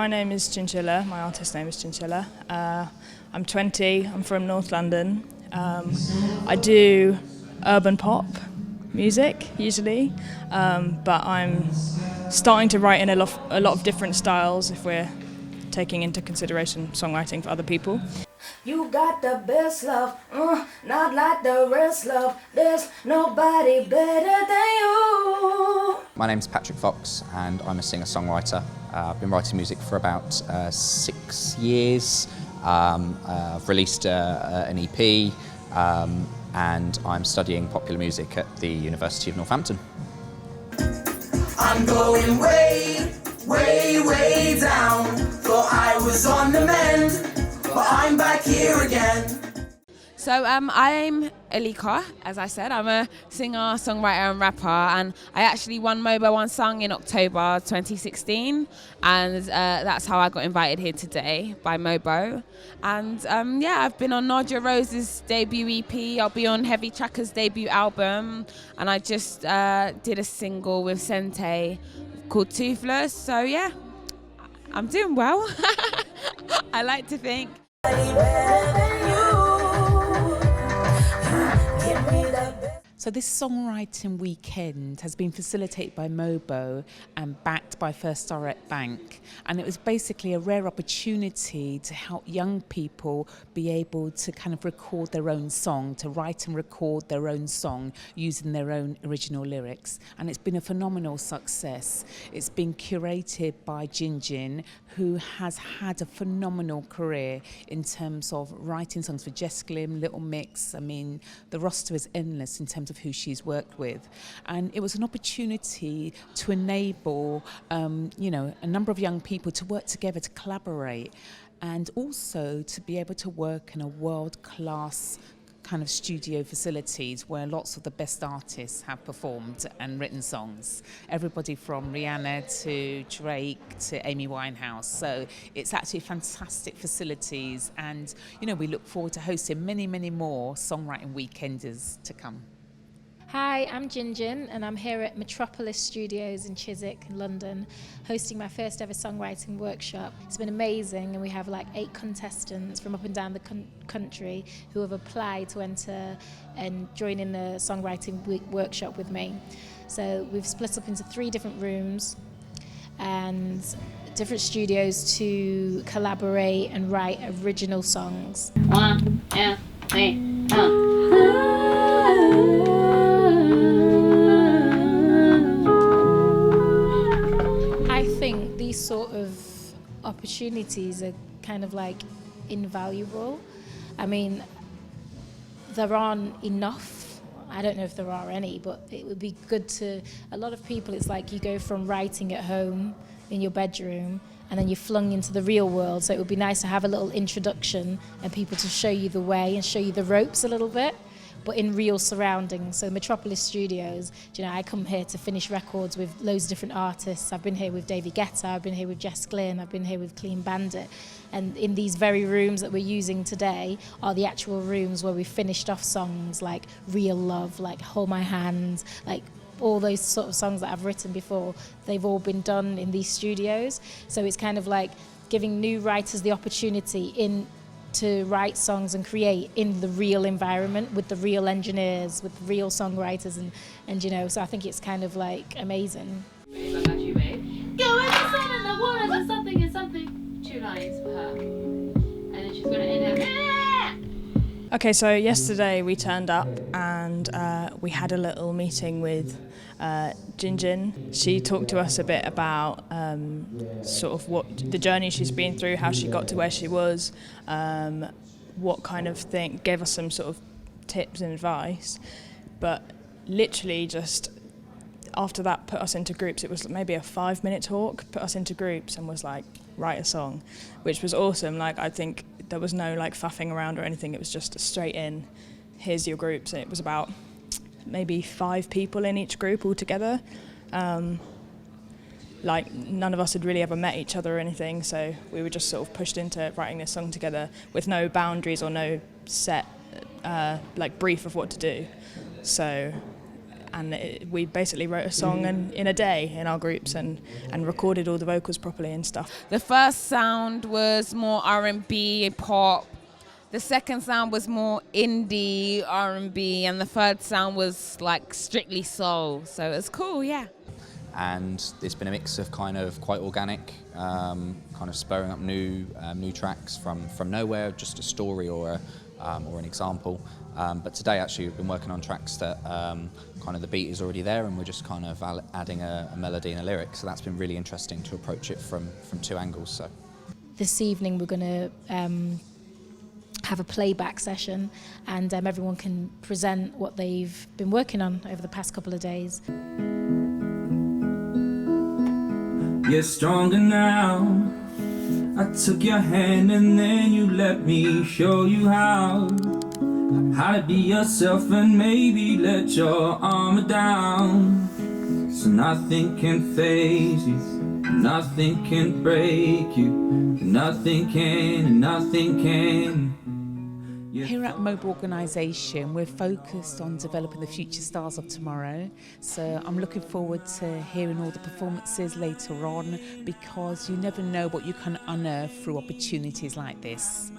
My name is Chinchilla, my artist name is Chinchilla. I'm 20, I'm from North London. I do urban pop music usually, but I'm starting to write in a lot of different styles if we're taking into consideration songwriting for other people. You got the best love, not like the rest love. There's nobody better than you. My name's Patrick Fox and I'm a singer-songwriter. I've been writing music for about 6 years. I've released an EP and I'm studying popular music at the University of Northampton. I'm going way, way, way down. Thought I was on the mend, but I'm back here again. So I'm Alika, as I said. I'm a singer, songwriter and rapper, and I actually won MOBO Unsung in October 2016, and that's how I got invited here today by MOBO. And yeah, I've been on Nadia Rose's debut EP, I'll be on Heavy Tracker's debut album, and I just did a single with Sente called Toothless, so yeah, I'm doing well. I like to think. So this songwriting weekend has been facilitated by MOBO and backed by First Direct Bank, and it was basically a rare opportunity to help young people be able to kind of record their own song, to write and record their own song using their own original lyrics, and it's been a phenomenal success. It's been curated by Jinjin, who has had a phenomenal career in terms of writing songs for Jess Glynn, Little Mix. I mean, the roster is endless in terms of who she's worked with, and it was an opportunity to enable a number of young people to work together, to collaborate, and also to be able to work in a world-class kind of studio facilities where lots of the best artists have performed and written songs. Everybody from Rihanna to Drake to Amy Winehouse. So it's actually fantastic facilities, and we look forward to hosting many, many more songwriting weekenders to come. Hi, I'm Jinjin and I'm here at Metropolis Studios in Chiswick, London, hosting my first ever songwriting workshop. It's been amazing, and we have like 8 contestants from up and down the country who have applied to enter and join in the songwriting workshop with me. So we've split up into 3 different rooms and different studios to collaborate and write original songs. 1, 2, 3, These sort of opportunities are kind of like invaluable. I mean, there aren't enough. I don't know if there are any, but it would be good to, a lot of people, it's like you go from writing at home in your bedroom and then you're flung into the real world. So it would be nice to have a little introduction and people to show you the way and show you the ropes a little bit, but in real surroundings. So Metropolis Studios, I come here to finish records with loads of different artists. I've been here with David Guetta, I've been here with Jess Glynn, I've been here with Clean Bandit. And in these very rooms that we're using today are the actual rooms where we finished off songs like Real Love, like Hold My Hand, like all those sort of songs that I've written before. They've all been done in these studios. So it's kind of like giving new writers the opportunity to write songs and create in the real environment with the real engineers, with real songwriters, and so I think it's kind of like amazing. I got you, babe. Go in the sun and the waters and something and something. 2 lines for her. And then she's gonna end up. Okay, so yesterday we turned up and we had a little meeting with Jinjin. She talked to us a bit about sort of what the journey she's been through, how she got to where she was, what kind of thing, gave us some sort of tips and advice, but literally just after that put us into groups. It was maybe a 5-minute talk, put us into groups and was like, write a song, which was awesome. Like, I think there was no like faffing around or anything, it was just straight in, here's your groups. And it was about maybe 5 people in each group altogether. Like, none of us had really ever met each other or anything, so we were just sort of pushed into writing this song together with no boundaries or no set like brief of what to do. So we basically wrote a song in a day in our groups and recorded all the vocals properly and stuff. The first sound was more R&B, pop. The second sound was more indie, R&B, and the third sound was like strictly soul. So it was cool, yeah. And it's been a mix of kind of quite organic, kind of spurring up new tracks from nowhere, just a story or an example. But today actually we've been working on tracks that kind of the beat is already there and we're just kind of adding a melody and a lyric. So that's been really interesting to approach it from two angles. So this evening we're going to have a playback session, and everyone can present what they've been working on over the past couple of days. You're stronger now. I took your hand and then you let me show you how to be yourself and maybe let your armor down. So nothing can faze you, nothing can break you, nothing can. Here at MOBO organisation, we're focused on developing the future stars of tomorrow. So I'm looking forward to hearing all the performances later on, because you never know what you can unearth through opportunities like this.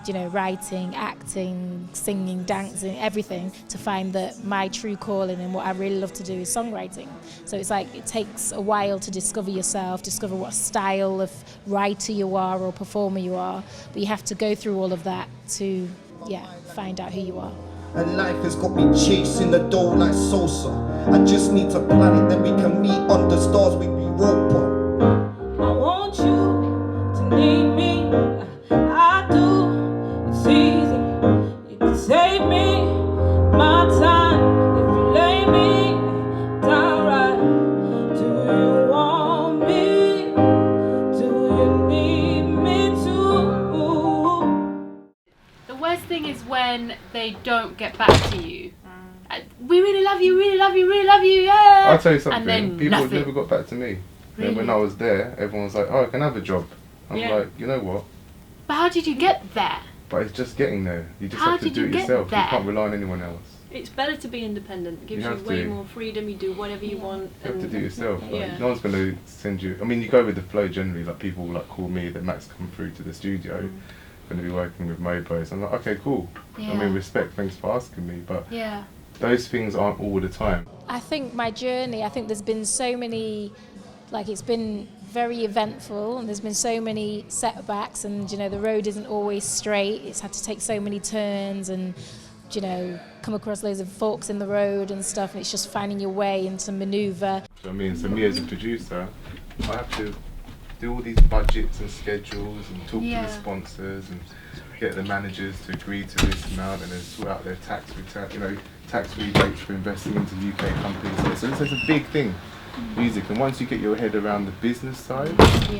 You know, writing, acting, singing, dancing, everything, to find that my true calling and what I really love to do is songwriting. So it's like it takes a while to discover yourself, discover what style of writer you are or performer you are, but you have to go through all of that to, find out who you are. And life has got me chasing the dough like Sosa. I just need to plan it, then we can meet under stars with me roper. I want you to need me. I do. It's easy. You can save me my time if you lay me down right. Do you want me? Do you need me too? The worst thing is when they don't get back to you. We really love you, really love you, really love you, yeah! I'll tell you something, and then people nothing. never got back to me. Really? And when I was there, everyone was like, oh, I can have a job. I'm like, you know what? But how did you get there? But it's just getting there. You just How have to did do you it get yourself. there? You can't rely on anyone else. It's better to be independent. It gives You you, have way to. more freedom. You do whatever you want. You have to do it yourself. Like, Yeah. no one's going to send you. I mean, you go with the flow generally. Like people like call me that Max come through to the studio. Going to be working with MOBO. So I'm like, okay, cool. Yeah. I mean, respect. Thanks for asking me. But Yeah. those things aren't all the time. I think my journey, there's been so many, it's been very eventful, and there's been so many setbacks, and the road isn't always straight. It's had to take so many turns and come across loads of forks in the road and stuff, and it's just finding your way into manoeuvre. So I mean, so me as a producer, I have to do all these budgets and schedules and talk to the sponsors and get the managers to agree to this amount, and then sort out their tax return, tax rebates for investing into UK companies. So it's a big thing, music. And once you get your head around the business side,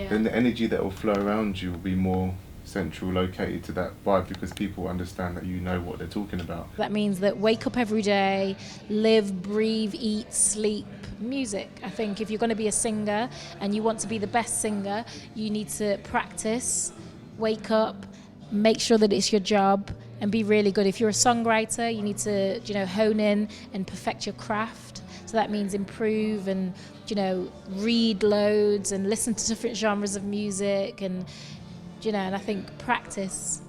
then the energy that will flow around you will be more central, located to that vibe, because people understand that you know what they're talking about. That means that wake up every day, live, breathe, eat, sleep music. I think if you're going to be a singer and you want to be the best singer, you need to practice, wake up, make sure that it's your job, and be really good. If you're a songwriter, you need to, hone in and perfect your craft. So that means improve and, read loads and listen to different genres of music, and and I think practice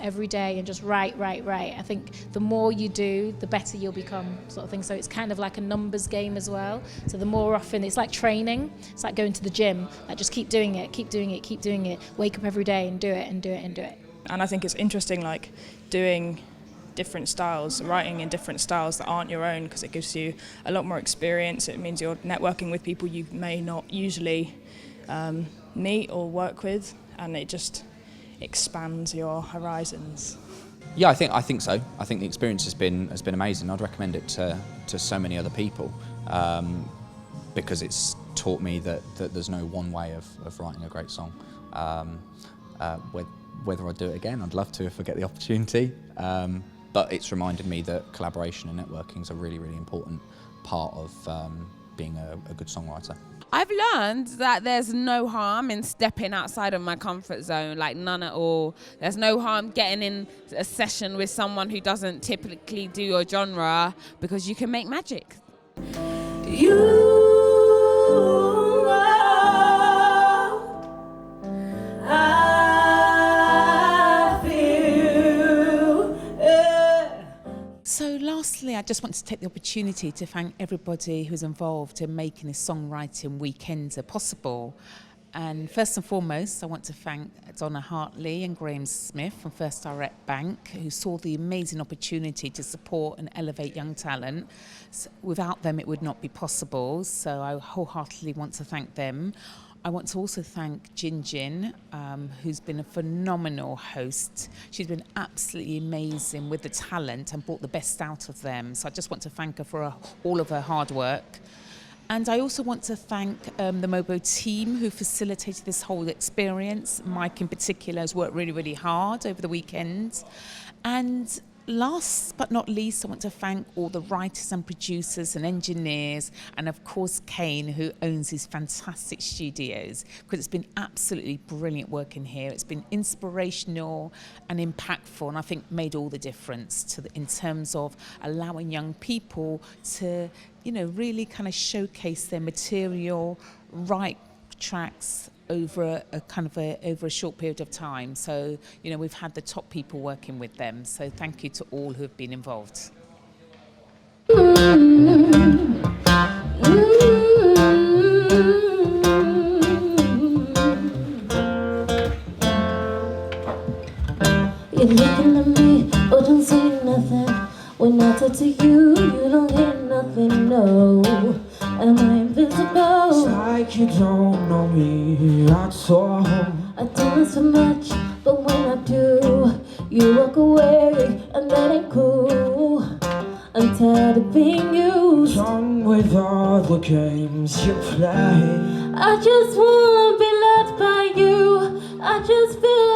every day, and just write. I think the more you do, the better you'll become, sort of thing. So it's kind of like a numbers game as well. So the more often, it's like training. It's like going to the gym. Just keep doing it. Wake up every day and do it. And I think it's interesting, doing different styles, writing in different styles that aren't your own, because it gives you a lot more experience. It means you're networking with people you may not usually meet or work with, and it just expands your horizons. Yeah, I think so. I think the experience has been amazing. I'd recommend it to so many other people, because it's taught me that there's no one way of writing a great song. Whether I do it again, I'd love to if I get the opportunity. But it's reminded me that collaboration and networking is a really, really important part of being a good songwriter. I've learned that there's no harm in stepping outside of my comfort zone, like none at all. There's no harm getting in a session with someone who doesn't typically do your genre, because you can make magic. So lastly, I just want to take the opportunity to thank everybody who's involved in making this songwriting weekend possible. And first and foremost, I want to thank Donna Hartley and Graham Smith from First Direct Bank, who saw the amazing opportunity to support and elevate young talent. So without them, it would not be possible. So I wholeheartedly want to thank them. I want to also thank Jin, who's been a phenomenal host. She's been absolutely amazing with the talent and brought the best out of them. So I just want to thank her for all of her hard work. And I also want to thank the MOBO team who facilitated this whole experience. Mike in particular has worked really, really hard over the weekend. And last but not least, I want to thank all the writers and producers and engineers, and of course Kane, who owns these fantastic studios, because it's been absolutely brilliant working here. It's been inspirational and impactful, and I think made all the difference in terms of allowing young people to, really kind of showcase their material, write tracks over a short period of time. So, we've had the top people working with them. So thank you to all who have been involved. You're looking at me, but don't say nothing. When I talk to you, you don't hear nothing, no. Am I invisible? It's like you don't know me at all. I do so much, but when I do, you walk away, and that ain't cool. I'm tired of being used. Done with all the games you play. I just wanna be loved by you. I just feel